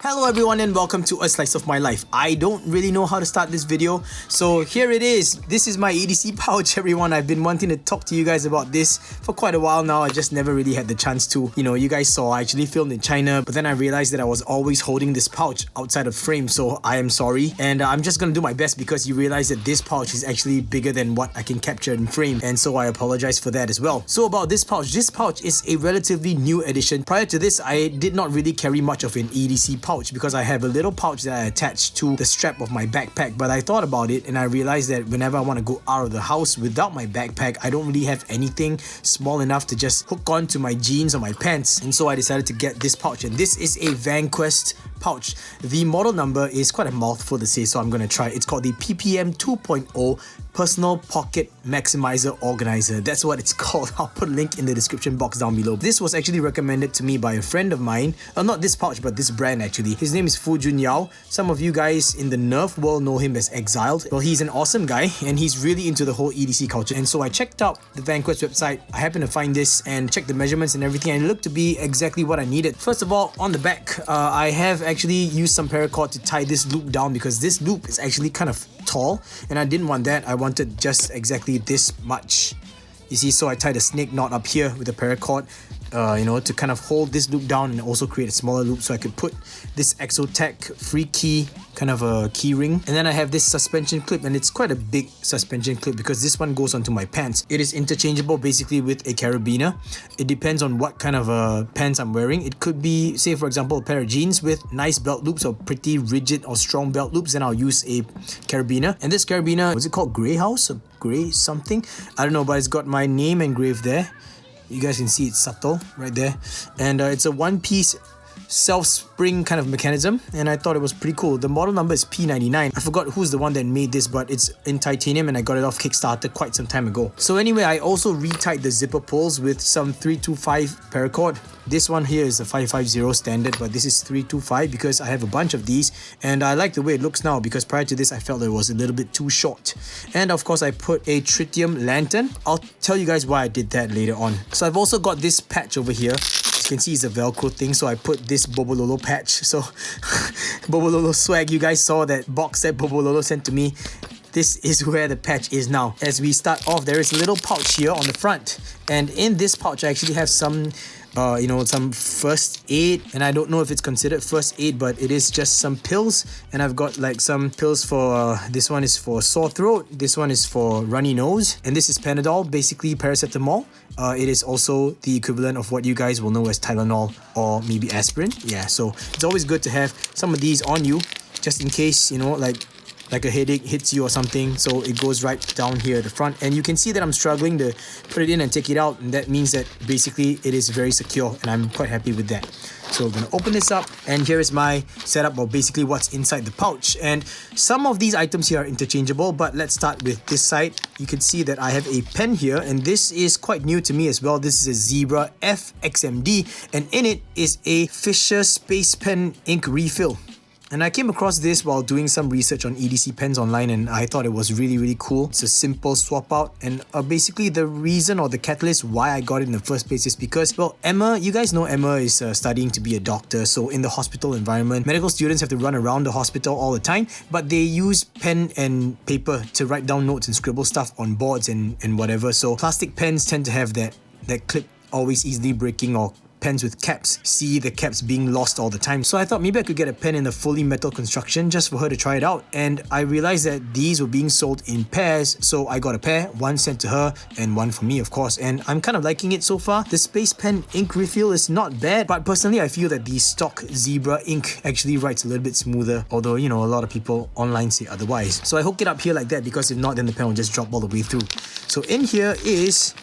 Hello everyone and welcome to A Slice of My Life. I don't really know how to start this video, so here it is. This is my EDC pouch, everyone. I've been wanting to talk to you guys about this for quite a while now. I just never really had the chance to. You guys saw I actually filmed in China, but then I realized that I was always holding this pouch outside of frame, so I am sorry. And I'm just gonna do my best because you realize that this pouch is actually bigger than what I can capture in frame, and so I apologize for that as well. So about this pouch is a relatively new addition. Prior to this, I did not really carry much of an EDC pouch because I have a little pouch that I attach to the strap of my backpack, but I thought about it and I realized that whenever I want to go out of the house without my backpack, I don't really have anything small enough to just hook on to my jeans or my pants, and so I decided to get this pouch, and this is a Vanquest pouch. The model number is quite a mouthful to say, so I'm going to try. It's called the PPM 2.0 Personal Pocket Maximizer Organizer. That's what it's called. I'll put a link in the description box down below. This was actually recommended to me by a friend of mine. Not this pouch, but this brand actually. His name is Fujun Yao. Some of you guys in the Nerf world know him as Exiled. Well, he's an awesome guy and he's really into the whole EDC culture. And so I checked out the Vanquest website. I happened to find this and checked the measurements and everything, and it looked to be exactly what I needed. First of all, on the back, I have actually used some paracord to tie this loop down because this loop is actually kind of tall and I didn't want that. I wanted just exactly this much. You see, so I tied a snake knot up here with a paracord, to kind of hold this loop down and also create a smaller loop so I could put this Exotech free key kind of a key ring. And then I have this suspension clip, and it's quite a big suspension clip because this one goes onto my pants. It is interchangeable basically with a carabiner. It depends on what kind of pants I'm wearing. It could be, say for example, a pair of jeans with nice belt loops or pretty rigid or strong belt loops, then I'll use a carabiner. And this carabiner, was it called Grey House or Grey something? I don't know, but it's got my name engraved there. You guys can see it's subtle right there, and it's a one-piece self-spring kind of mechanism, and I thought it was pretty cool. The model number is P99. I forgot who's the one that made this, but it's in titanium and I got it off Kickstarter quite some time ago. So anyway, I also retied the zipper pulls with some 325 paracord. This one here is a 550 standard, but this is 325 because I have a bunch of these and I like the way it looks now, because prior to this I felt it was a little bit too short. And of course I put a Tritium lantern. I'll tell you guys why I did that later on. So I've also got this patch over here. You can see it's a Velcro thing, so I put this Bobololo patch. So Bobololo swag, you guys saw that box that Bobololo sent to me. This is where the patch is now. As we start off, there is a little pouch here on the front, and in this pouch I actually have some some first aid, and I don't know if it's considered first aid, but it is just some pills. And I've got like some pills for this one is for sore throat, this one is for runny nose, and this is Panadol, basically paracetamol. It is also the equivalent of what you guys will know as Tylenol or maybe aspirin. Yeah, so it's always good to have some of these on you just in case, like a headache hits you or something. So it goes right down here at the front, and you can see that I'm struggling to put it in and take it out, and that means that basically it is very secure, and I'm quite happy with that. So we're going to open this up, and here is my setup of basically what's inside the pouch. And some of these items here are interchangeable, but let's start with this side. You can see that I have a pen here, and this is quite new to me as well. This is a Zebra FXMD, and in it is a Fisher Space Pen ink refill. And I came across this while doing some research on EDC pens online, and I thought it was really cool. It's a simple swap out, and basically the reason or the catalyst why I got it in the first place is because, well, Emma, you guys know Emma is studying to be a doctor. So in the hospital environment, medical students have to run around the hospital all the time, but they use pen and paper to write down notes and scribble stuff on boards and whatever. So plastic pens tend to have that clip always easily breaking, or pens with caps see the caps being lost all the time. So I thought maybe I could get a pen in a fully metal construction just for her to try it out, and I realized that these were being sold in pairs, so I got a pair, one sent to her and one for me, of course, and I'm kind of liking it so far. The Space Pen ink refill is not bad, but personally I feel that the stock Zebra ink actually writes a little bit smoother, although a lot of people online say otherwise. So I hook it up here like that, because if not, then the pen will just drop all the way through. So in here is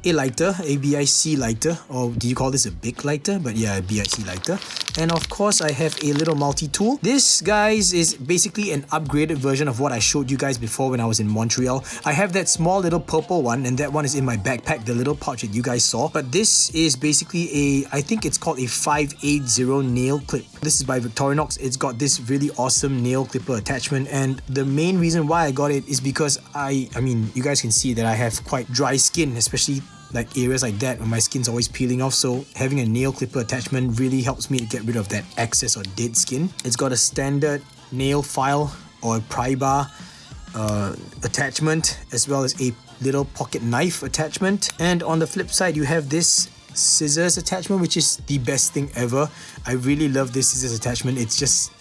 a lighter, a BIC lighter, or do you call this a big lighter? But yeah, a BIC lighter. And of course, I have a little multi-tool. This, guys, is basically an upgraded version of what I showed you guys before when I was in Montreal. I have that small little purple one, and that one is in my backpack, the little pouch that you guys saw. But this is basically I think it's called a 580 nail clip. This is by Victorinox. It's got this really awesome nail clipper attachment, and the main reason why I got it is because I mean, you guys can see that I have quite dry skin, especially like areas like that where my skin's always peeling off. So having a nail clipper attachment really helps me to get rid of that excess or dead skin. It's got a standard nail file or a pry bar attachment, as well as a little pocket knife attachment. And on the flip side, you have this scissors attachment, which is the best thing ever. I really love this scissors attachment. It's just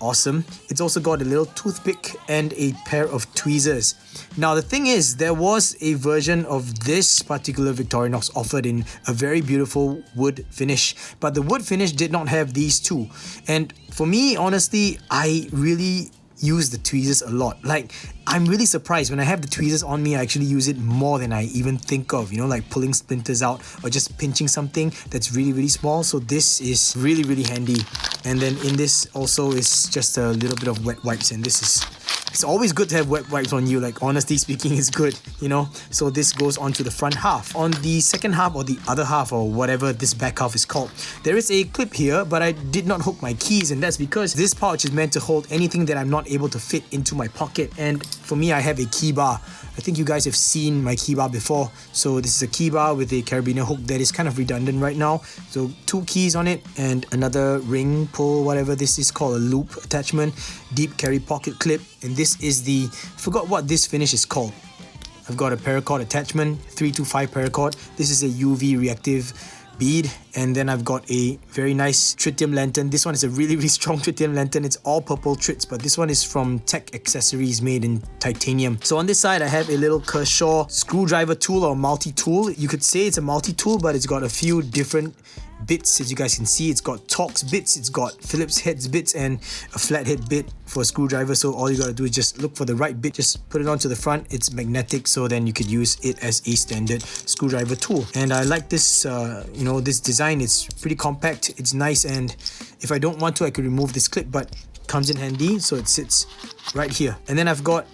awesome. It's also got a little toothpick and a pair of tweezers. Now the thing is, there was a version of this particular Victorinox offered in a very beautiful wood finish, but the wood finish did not have these two. And for me, honestly, I really use the tweezers a lot. Like, I'm really surprised when I have the tweezers on me. I actually use it more than I even think of, you know, like pulling splinters out or just pinching something that's really small. So this is really handy. And then in this also is just a little bit of wet wipes, and this is, it's always good to have wet wipes on you, like honestly speaking, it's good, you know. So this goes onto the front half. On the second half, or the other half, or whatever this back half is called, there is a clip here, but I did not hook my keys, and that's because this pouch is meant to hold anything that I'm not able to fit into my pocket. And for me, I have a key bar. I think you guys have seen my key bar before. So this is a key bar with a carabiner hook that is kind of redundant right now. So 2 keys on it and another ring pull, whatever this is called, a loop attachment, deep carry pocket clip. And this is the, forgot what this finish is called. I've got a paracord attachment, 325 paracord. This is a UV reactive bead, and then I've got a very nice tritium lantern. This one is a really strong tritium lantern. It's all purple trits, but this one is from Tech Accessories, made in titanium. So on this side, I have a little Kershaw screwdriver tool, or multi-tool. You could say it's a multi-tool, but it's got a few different bits. As you guys can see, it's got Torx bits, it's got Phillips heads bits, and a flathead bit for a screwdriver. So all you gotta do is just look for the right bit, just put it onto the front. It's magnetic, so then you could use it as a standard screwdriver tool. And I like this, you know, this design. It's pretty compact, it's nice, and if I don't want to, I could remove this clip, but it comes in handy, so it sits right here. And then I've got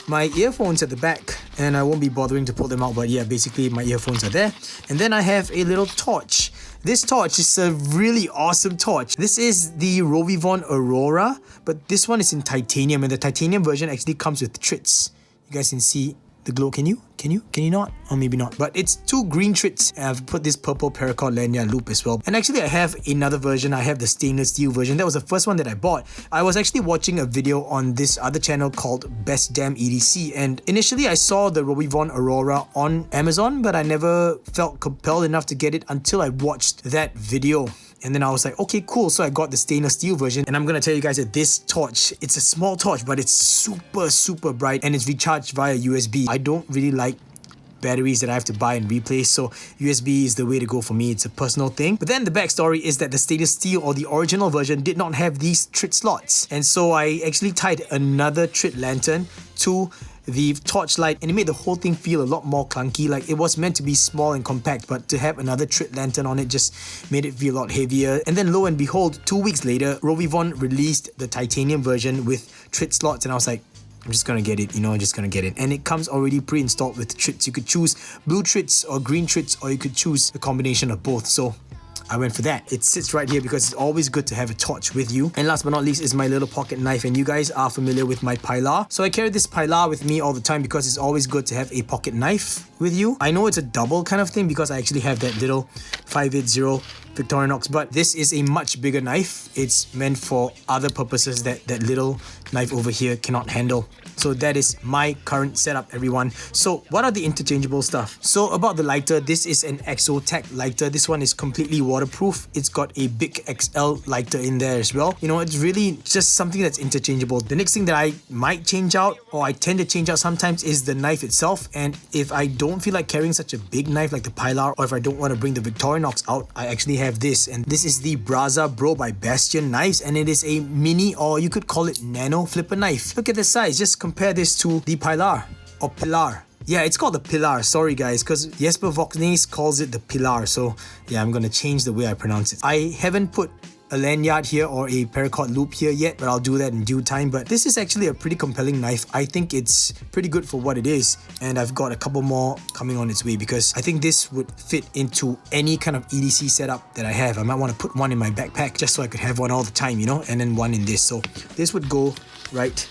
my earphones at the back, and I won't be bothering to pull them out, but yeah, basically my earphones are there. And then I have a little torch. This torch is a really awesome torch. This is the Rovivon Aurora, but this one is in titanium, and the titanium version actually comes with trits. You guys can see the glow. Can you not? Or maybe not. But it's 2 green trits. I've put this purple paracord lanyard loop as well. And actually I have another version. I have the stainless steel version. That was the first one that I bought. I was actually watching a video on this other channel called Best Damn EDC, and initially I saw the Rovivon Aurora on Amazon, but I never felt compelled enough to get it until I watched that video. And then I was like, okay, cool. So I got the stainless steel version, and I'm gonna tell you guys that this torch, it's a small torch, but it's super bright, and it's recharged via USB. I don't really like batteries that I have to buy and replace, so USB is the way to go for me. It's a personal thing. But then the backstory is that the stainless steel, or the original version, did not have these trit slots, and so I actually tied another trit lantern to the torchlight, and it made the whole thing feel a lot more clunky. Like, it was meant to be small and compact, but to have another trit lantern on it just made it feel a lot heavier. And then lo and behold, 2 weeks later, Rovivon released the titanium version with trit slots, and I was like, I'm just gonna get it, you know, I'm just gonna get it. And it comes already pre-installed with trits. You could choose blue trits or green trits, or you could choose a combination of both. So I went for that. It sits right here because it's always good to have a torch with you. And last but not least is my little pocket knife, and you guys are familiar with my pilar. So I carry this pilar with me all the time because it's always good to have a pocket knife with you. I know it's a double kind of thing because I actually have that little 580 Victorinox, but this is a much bigger knife. It's meant for other purposes that that little knife over here cannot handle. So that is my current setup, everyone. So what are the interchangeable stuff? So about the lighter, this is an Exotech lighter. This one is completely waterproof. It's got a big XL lighter in there as well. You know, it's really just something that's interchangeable. The next thing that I might change out, or I tend to change out sometimes, is the knife itself. And if I don't feel like carrying such a big knife like the Pilar, or if I don't want to bring the Victorinox out, I actually have this. And this is the Braza Bro by Bastion knives, and it is a mini, or you could call it nano flipper knife. Look at the size. Just compare this to the Pilar, or Pilar. Yeah, it's called the Pilar. Sorry guys, because Jesper Voxnes calls it the Pilar. So yeah, I'm gonna change the way I pronounce it. I haven't put a lanyard here or a paracord loop here yet, but I'll do that in due time. But this is actually a pretty compelling knife. I think it's pretty good for what it is, and I've got a couple more coming on its way because I think this would fit into any kind of EDC setup that I have. I might want to put one in my backpack just so I could have one all the time, you know, and then one in this. So this would go right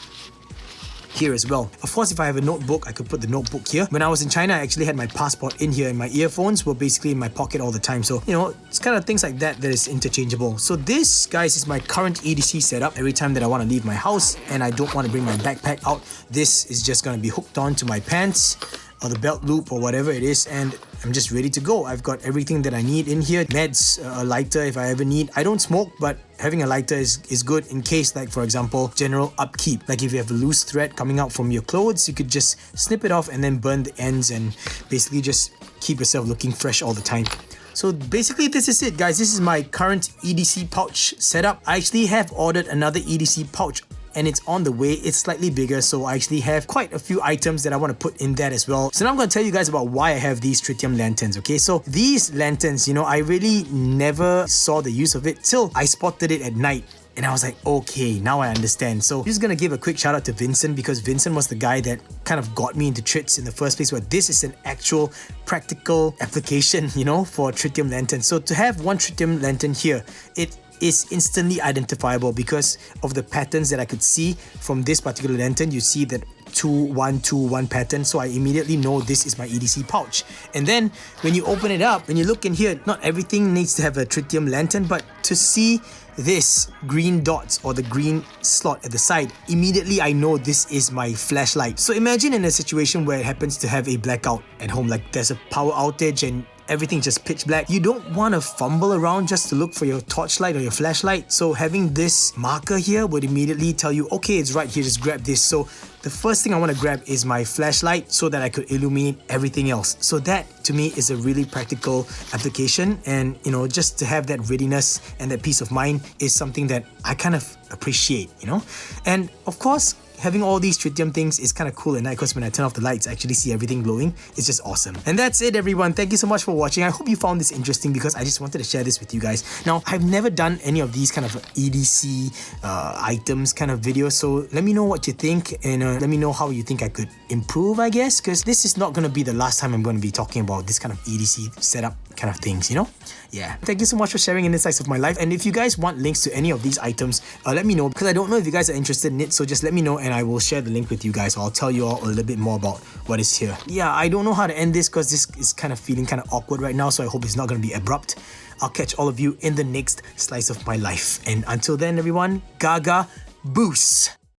here as well. Of course, if I have a notebook, I could put the notebook here. When I was in China, I actually had my passport in here and my earphones were basically in my pocket all the time. So, you know, it's kind of things like that that is interchangeable. So this, guys, is my current EDC setup. Every time that I want to leave my house and I don't want to bring my backpack out, this is just going to be hooked on to my pants or the belt loop or whatever it is, and I'm just ready to go. I've got everything that I need in here. Meds, a lighter if I ever need. I don't smoke, but having a lighter is good in case, like for example, general upkeep. Like if you have a loose thread coming out from your clothes, you could just snip it off and then burn the ends and basically just keep yourself looking fresh all the time. So basically this is it, guys. This is my current EDC pouch setup. I actually have ordered another EDC pouch and it's on the way. It's slightly bigger, so I actually have quite a few items that I want to put in that as well. So now I'm going to tell you guys about why I have these tritium lanterns, okay? So these lanterns, you know, I really never saw the use of it till I spotted it at night. And I was like, okay, now I understand. So I'm just gonna give a quick shout out to Vincent, because Vincent was the guy that kind of got me into trits in the first place, where this is an actual practical application, you know, for tritium lantern. So to have one tritium lantern here, it is instantly identifiable because of the patterns that I could see from this particular lantern. You see that 2-1-2-1 pattern, so I immediately know this is my EDC pouch. And then when you open it up, when you look in here, not everything needs to have a tritium lantern, but to see this green dots or the green slot at the side, immediately I know this is my flashlight. So imagine in a situation where it happens to have a blackout at home, like there's a power outage and everything just pitch black. You don't want to fumble around just to look for your torchlight or your flashlight. So having this marker here would immediately tell you, okay, it's right here, just grab this. So the first thing I want to grab is my flashlight so that I could illuminate everything else. So that to me is a really practical application, and you know, just to have that readiness and that peace of mind is something that I kind of appreciate, you know. And of course, having all these tritium things is kind of cool at night, because when I turn off the lights, I actually see everything glowing. It's just awesome. And that's it, everyone. Thank you so much for watching. I hope you found this interesting, because I just wanted to share this with you guys. Now, I've never done any of these kind of EDC items kind of videos, so let me know what you think, and let me know how you think I could improve, I guess, because this is not going to be the last time I'm going to be talking about this kind of EDC setup kind of things, you know. Yeah, thank you so much for sharing insights of my life. And if you guys want links to any of these items, let me know, because I don't know if you guys are interested in it. So just let me know and I will share the link with you guys, or I'll tell you all a little bit more about what is here. Yeah, I don't know how to end this because this is kind of feeling kind of awkward right now, so I hope it's not going to be abrupt. I'll catch all of you in the next slice of my life, and until then, everyone, Gaga Boost.